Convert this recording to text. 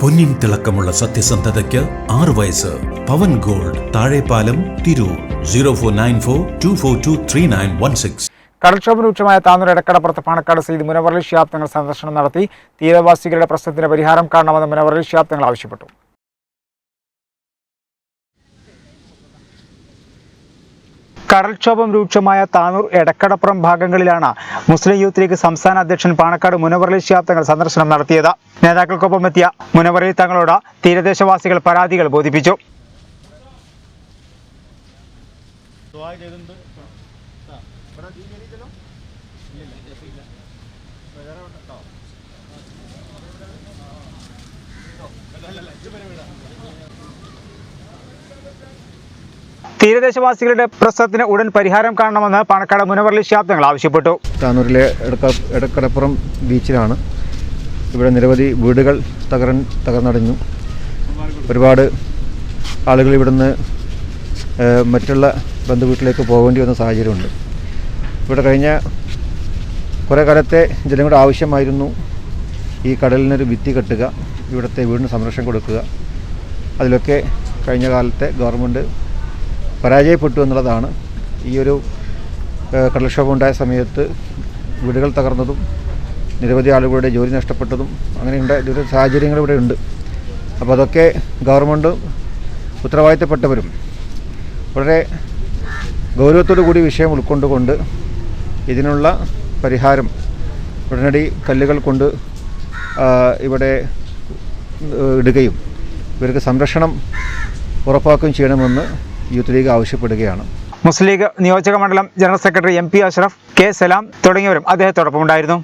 പൊന്നിൻ തിളക്കമുള്ള സത്യസന്ധതയ്ക്ക് 6 വയസ്സ്. പവൻ ഗോൾഡ്, താഴെപ്പാലം, തിരൂർ. 049424239116. കടൽക്ഷോഭം രൂക്ഷമായ താനൂർ എടക്കടപ്പുറത്ത് പാണക്കാട് സെയ്ദ് മുനവറലി ശിഹാബ് തങ്ങൾ സന്ദർശനം നടത്തി. തീരവാസികളുടെ പ്രശ്നത്തിന് പരിഹാരം കാണണമെന്ന് മുനവറലി ശിഹാബ് തങ്ങൾ ആവശ്യപ്പെട്ടു. കടൽക്ഷോഭം രൂക്ഷമായ താനൂർ എടക്കടപ്പുറം ഭാഗങ്ങളിലാണ് മുസ്ലിം യൂത്ത് ലീഗ് സംസ്ഥാന അധ്യക്ഷൻ പാണക്കാട് മുനവറലി ശിഹാബ് തങ്ങൾ സന്ദർശനം നടത്തിയത്. നേതാക്കൾക്കൊപ്പം എത്തിയ മുനവറലി തങ്ങളോട് തീരദേശവാസികൾ പരാതികൾ ബോധിപ്പിച്ചു. തീരദേശവാസികളുടെ പ്രശ്നത്തിന് ഉടൻ പരിഹാരം കാണണമെന്ന് പാണക്കാട് മുനവറലി ശിഹാബ് തങ്ങൾ ആവശ്യപ്പെട്ടു. താനൂരിലെ എടക്കടപ്പുറം ബീച്ചിലാണ്. ഇവിടെ നിരവധി വീടുകൾ തകർന്നടഞ്ഞു. ഒരുപാട് ആളുകൾ ഇവിടുന്ന് മറ്റുള്ള ബന്ധുവീട്ടിലേക്ക് പോകേണ്ടി വന്ന സാഹചര്യമുണ്ട്. ഇവിടെ കഴിഞ്ഞ കുറേ കാലത്തെ ജനങ്ങളുടെ ആവശ്യമായിരുന്നു ഈ കടലിനൊരു ഭിത്തി കെട്ടുക, ഇവിടുത്തെ വീടിന് സംരക്ഷണം കൊടുക്കുക. അതിലൊക്കെ കഴിഞ്ഞ കാലത്തെ ഗവൺമെൻറ് പരാജയപ്പെട്ടു എന്നുള്ളതാണ്. ഈ ഒരു കടൽക്ഷോഭം ഉണ്ടായ സമയത്ത് വീടുകൾ തകർന്നതും നിരവധി ആളുകളുടെ ജോലി നഷ്ടപ്പെട്ടതും അങ്ങനെയുള്ള ഒരു സാഹചര്യങ്ങൾ ഇവിടെ ഉണ്ട്. അപ്പോൾ അതൊക്കെ ഗവൺമെൻറ് ഉത്തരവാദിത്തപ്പെട്ടവരും വളരെ ഗൗരവത്തോടു കൂടി വിഷയം ഉൾക്കൊണ്ടുകൊണ്ട് ഇതിനുള്ള പരിഹാരം ഉടനടി കല്ലുകൾ കൊണ്ട് ഇവിടെ ഇടുകയും ഇവർക്ക് സംരക്ഷണം ഉറപ്പാക്കുകയും ചെയ്യണമെന്ന് യൂത്ത് ലീഗ് ആവശ്യപ്പെടുകയാണ്. മുസ്ലിം ലീഗ് നിയോജക മണ്ഡലം general secretary MP Ashraf, K സലാം തുടങ്ങിയവരും അദ്ദേഹത്തോടൊപ്പം ഉണ്ടായിരുന്നു.